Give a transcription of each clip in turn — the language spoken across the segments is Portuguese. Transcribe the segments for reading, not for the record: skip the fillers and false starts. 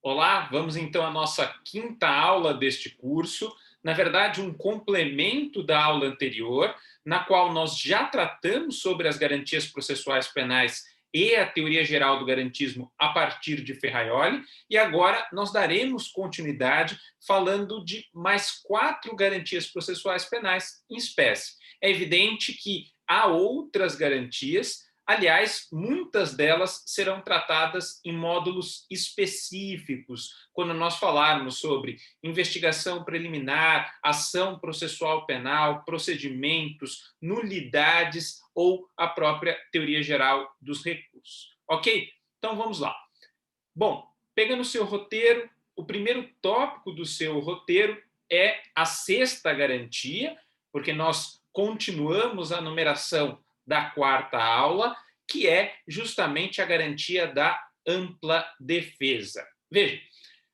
Olá, vamos então à nossa quinta aula deste curso. Na verdade, um complemento da aula anterior, na qual nós já tratamos sobre as garantias processuais penais e a teoria geral do garantismo a partir de Ferraioli, e agora nós daremos continuidade falando de mais quatro garantias processuais penais em espécie. É evidente que há outras garantias. Aliás, muitas delas serão tratadas em módulos específicos, quando nós falarmos sobre investigação preliminar, ação processual penal, procedimentos, nulidades ou a própria teoria geral dos recursos. Ok? Então vamos lá. Bom, pegando o seu roteiro, o primeiro tópico do seu roteiro é a sexta garantia, porque nós continuamos a numeração da quarta aula, que é justamente a garantia da ampla defesa. Veja,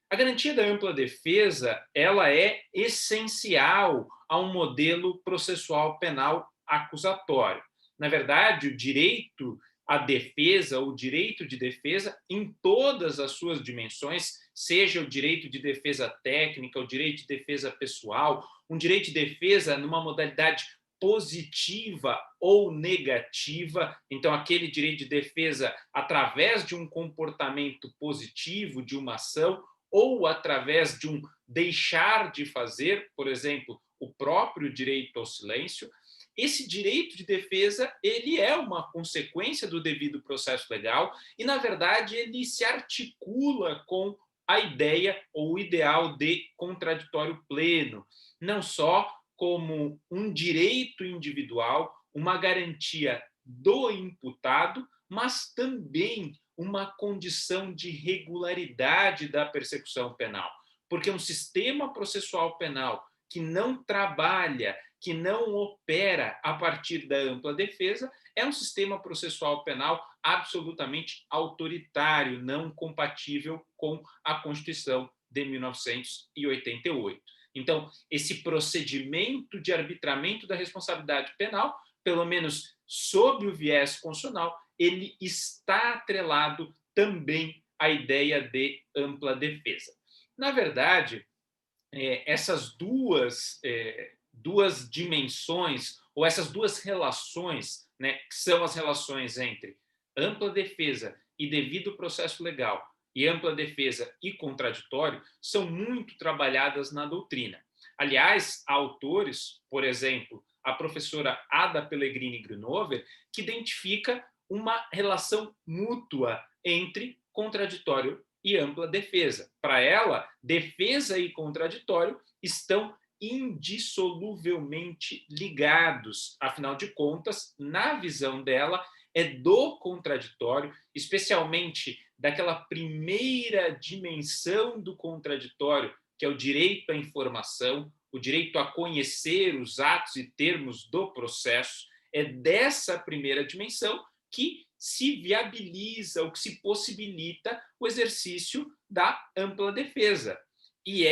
a garantia da ampla defesa, ela é essencial a um modelo processual penal acusatório. Na verdade, o direito à defesa, o direito de defesa, em todas as suas dimensões, seja o direito de defesa técnica, o direito de defesa pessoal, um direito de defesa numa modalidade positiva ou negativa, então aquele direito de defesa através de um comportamento positivo, de uma ação, ou através de um deixar de fazer, por exemplo, o próprio direito ao silêncio. Esse direito de defesa, ele é uma consequência do devido processo legal e, na verdade, ele se articula com a ideia ou o ideal de contraditório pleno, não só como um direito individual, uma garantia do imputado, mas também uma condição de regularidade da persecução penal. Porque um sistema processual penal que não trabalha, que não opera a partir da ampla defesa, é um sistema processual penal absolutamente autoritário, não compatível com a Constituição de 1988. Então, esse procedimento de arbitramento da responsabilidade penal, pelo menos sob o viés constitucional, ele está atrelado também à ideia de ampla defesa. Na verdade, essas duas dimensões, ou essas duas relações, né, que são as relações entre ampla defesa e devido processo legal, e ampla defesa e contraditório, são muito trabalhadas na doutrina. Aliás, há autores, por exemplo, a professora Ada Pellegrini Grunover, que identifica uma relação mútua entre contraditório e ampla defesa. Para ela, defesa e contraditório estão indissoluvelmente ligados. Afinal de contas, na visão dela, é do contraditório, especialmente daquela primeira dimensão do contraditório, que é o direito à informação, o direito a conhecer os atos e termos do processo, é dessa primeira dimensão que se viabiliza ou que se possibilita o exercício da ampla defesa. E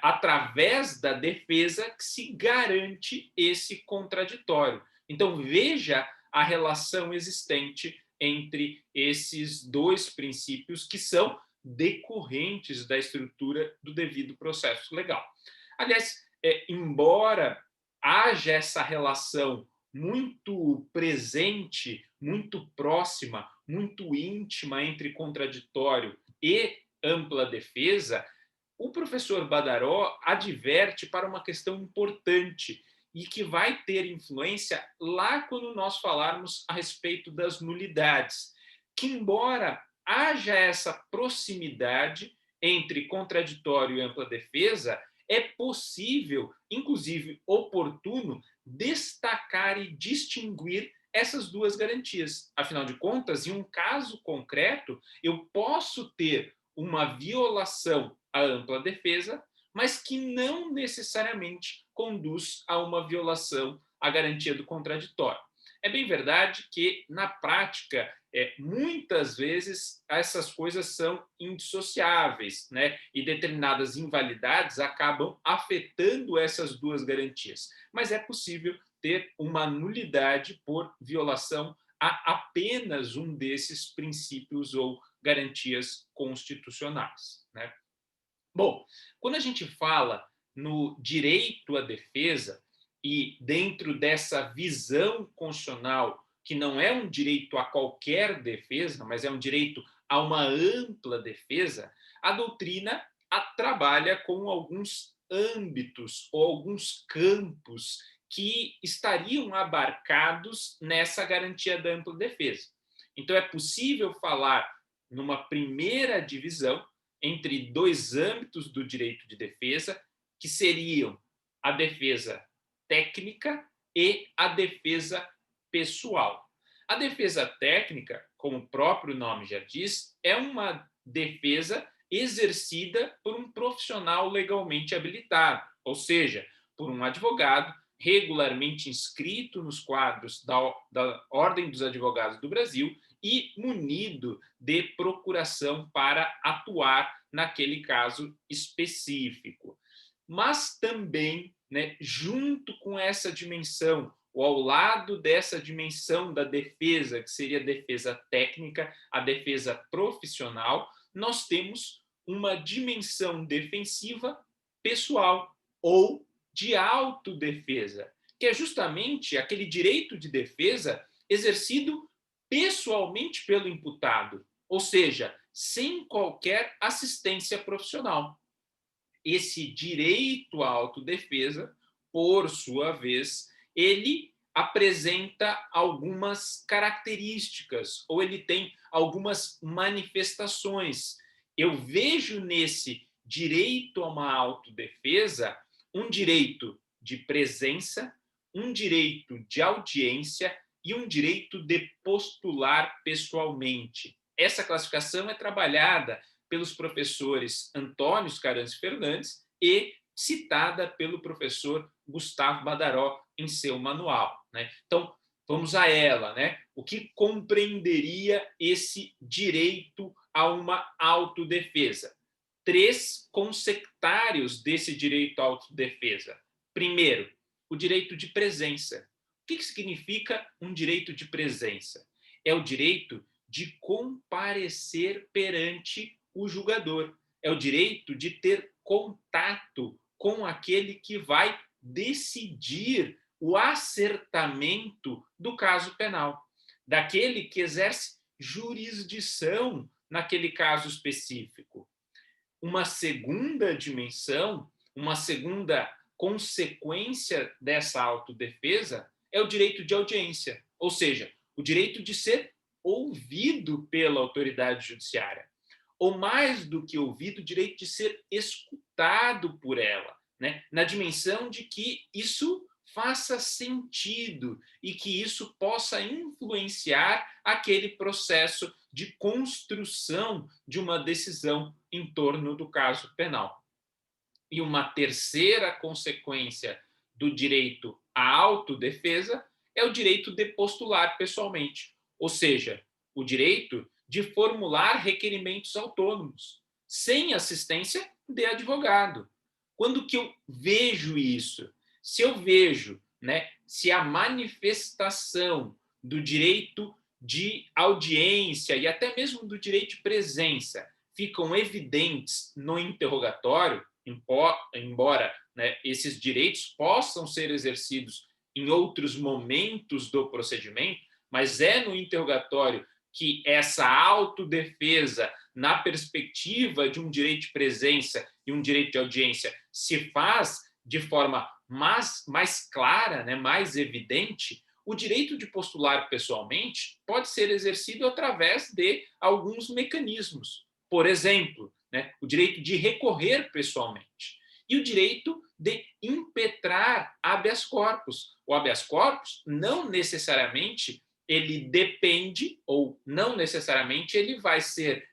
através da defesa que se garante esse contraditório. Então, veja a relação existente entre esses dois princípios que são decorrentes da estrutura do devido processo legal. Aliás, embora haja essa relação muito presente, muito próxima, muito íntima entre contraditório e ampla defesa, o professor Badaró adverte para uma questão importante e que vai ter influência lá quando nós falarmos a respeito das nulidades, que embora haja essa proximidade entre contraditório e ampla defesa, é possível, inclusive oportuno, destacar e distinguir essas duas garantias. Afinal de contas, em um caso concreto, eu posso ter uma violação à ampla defesa, mas que não necessariamente conduz a uma violação à garantia do contraditório. É bem verdade que, na prática, muitas vezes essas coisas são indissociáveis, né? E determinadas invalidades acabam afetando essas duas garantias. Mas é possível ter uma nulidade por violação a apenas um desses princípios ou garantias constitucionais, né? Bom, quando a gente fala no direito à defesa, e dentro dessa visão constitucional, que não é um direito a qualquer defesa, mas é um direito a uma ampla defesa, a doutrina trabalha com alguns âmbitos ou alguns campos que estariam abarcados nessa garantia da ampla defesa. Então, é possível falar numa primeira divisão entre dois âmbitos do direito de defesa, que seriam a defesa técnica e a defesa pessoal. A defesa técnica, como o próprio nome já diz, é uma defesa exercida por um profissional legalmente habilitado, ou seja, por um advogado regularmente inscrito nos quadros da Ordem dos Advogados do Brasil e munido de procuração para atuar naquele caso específico. Mas também, né, junto com essa dimensão, ou ao lado dessa dimensão da defesa, que seria a defesa técnica, a defesa profissional, nós temos uma dimensão defensiva pessoal ou de autodefesa, que é justamente aquele direito de defesa exercido pessoalmente pelo imputado, ou seja, sem qualquer assistência profissional. Esse direito à autodefesa, por sua vez, ele apresenta algumas características, ou ele tem algumas manifestações. Eu vejo nesse direito a uma autodefesa um direito de presença, um direito de audiência e um direito de postular pessoalmente. Essa classificação é trabalhada pelos professores Antônio Scaranci Fernandes e citada pelo professor Gustavo Badaró em seu manual, né? Então, vamos a ela, né? O que compreenderia esse direito a uma autodefesa? Três consectários desse direito à autodefesa. Primeiro, o direito de presença. O que significa um direito de presença? É o direito de comparecer perante o julgador. É o direito de ter contato com aquele que vai decidir o acertamento do caso penal, daquele que exerce jurisdição naquele caso específico. Uma segunda dimensão, uma segunda consequência dessa autodefesa é o direito de audiência, ou seja, o direito de ser ouvido pela autoridade judiciária. Ou mais do que ouvido, o direito de ser escutado por ela, né? Na dimensão de que isso faça sentido e que isso possa influenciar aquele processo de construção de uma decisão em torno do caso penal. E uma terceira consequência do direito à autodefesa é o direito de postular pessoalmente, ou seja, o direito de formular requerimentos autônomos, sem assistência de advogado. Quando que eu vejo isso? Se eu vejo, né, se a manifestação do direito de audiência e até mesmo do direito de presença ficam evidentes no interrogatório, embora, né, esses direitos possam ser exercidos em outros momentos do procedimento, mas é no interrogatório que essa autodefesa, na perspectiva de um direito de presença e um direito de audiência, se faz de forma mais clara, né, mais evidente. O direito de postular pessoalmente pode ser exercido através de alguns mecanismos. Por exemplo, né, o direito de recorrer pessoalmente e o direito de impetrar habeas corpus. O habeas corpus não necessariamente ele depende, ou não necessariamente ele vai ser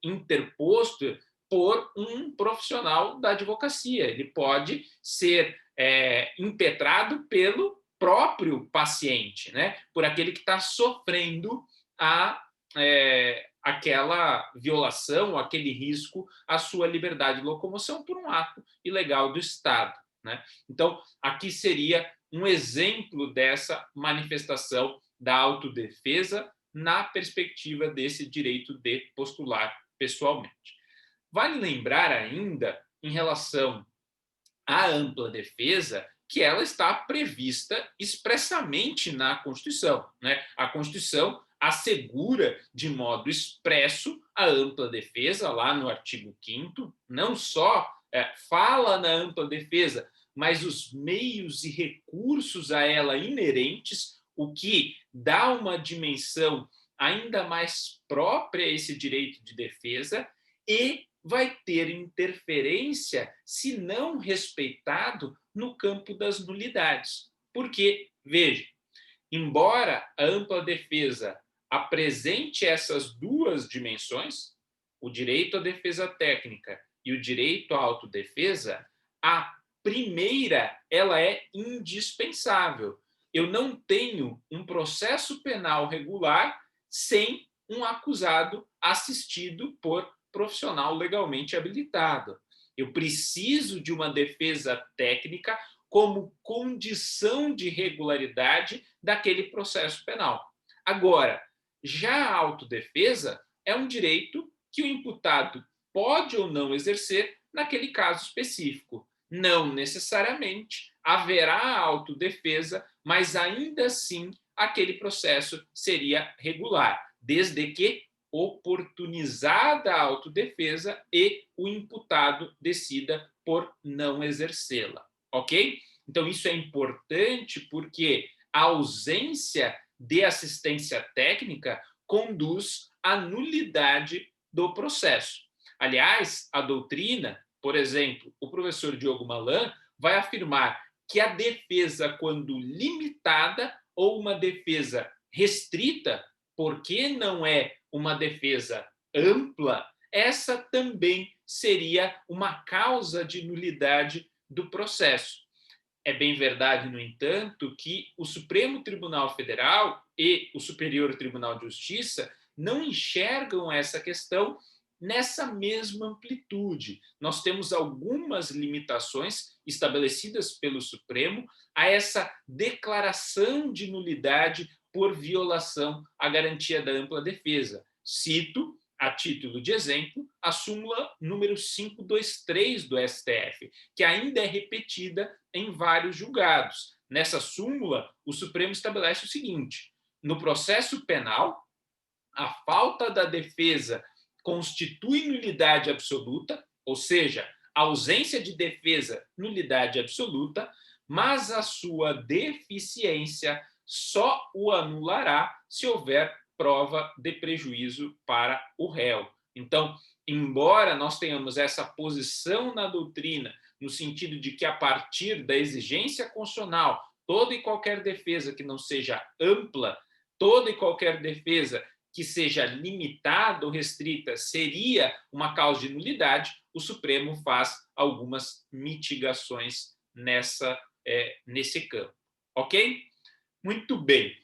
interposto por um profissional da advocacia. Ele pode ser impetrado pelo próprio paciente, né? Por aquele que está sofrendo aquela violação, aquele risco à sua liberdade de locomoção por um ato ilegal do Estado, né? Então, aqui seria um exemplo dessa manifestação da autodefesa na perspectiva desse direito de postular pessoalmente. Vale lembrar ainda, em relação à ampla defesa, que ela está prevista expressamente na Constituição, né? A Constituição assegura de modo expresso a ampla defesa, lá no artigo 5º, não só fala na ampla defesa, mas os meios e recursos a ela inerentes, o que dá uma dimensão ainda mais própria a esse direito de defesa, e vai ter interferência, se não respeitado, no campo das nulidades. Porque, veja, embora a ampla defesa apresente essas duas dimensões, o direito à defesa técnica e o direito à autodefesa, a primeira ela é indispensável. Eu não tenho um processo penal regular sem um acusado assistido por profissional legalmente habilitado. Eu preciso de uma defesa técnica como condição de regularidade daquele processo penal. Agora, já a autodefesa é um direito que o imputado pode ou não exercer naquele caso específico. Não necessariamente haverá autodefesa, mas ainda assim aquele processo seria regular, desde que oportunizada a autodefesa e o imputado decida por não exercê-la, ok? Então, isso é importante porque a ausência de assistência técnica conduz à nulidade do processo. Aliás, a doutrina, por exemplo, o professor Diogo Malan vai afirmar que a defesa, quando limitada ou uma defesa restrita, porque não é uma defesa ampla, essa também seria uma causa de nulidade do processo. É bem verdade, no entanto, que o Supremo Tribunal Federal e o Superior Tribunal de Justiça não enxergam essa questão nessa mesma amplitude. Nós temos algumas limitações estabelecidas pelo Supremo a essa declaração de nulidade por violação à garantia da ampla defesa. Cito, a título de exemplo, a súmula número 523 do STF, que ainda é repetida em vários julgados. Nessa súmula, o Supremo estabelece o seguinte: no processo penal, a falta da defesa constitui nulidade absoluta, ou seja, a ausência de defesa, nulidade absoluta, mas a sua deficiência só o anulará se houver prova de prejuízo para o réu. Então, embora nós tenhamos essa posição na doutrina, no sentido de que, a partir da exigência constitucional, toda e qualquer defesa que não seja ampla, toda e qualquer defesa que seja limitada ou restrita seria uma causa de nulidade, o Supremo faz algumas mitigações nesse campo. Ok? Muito bem.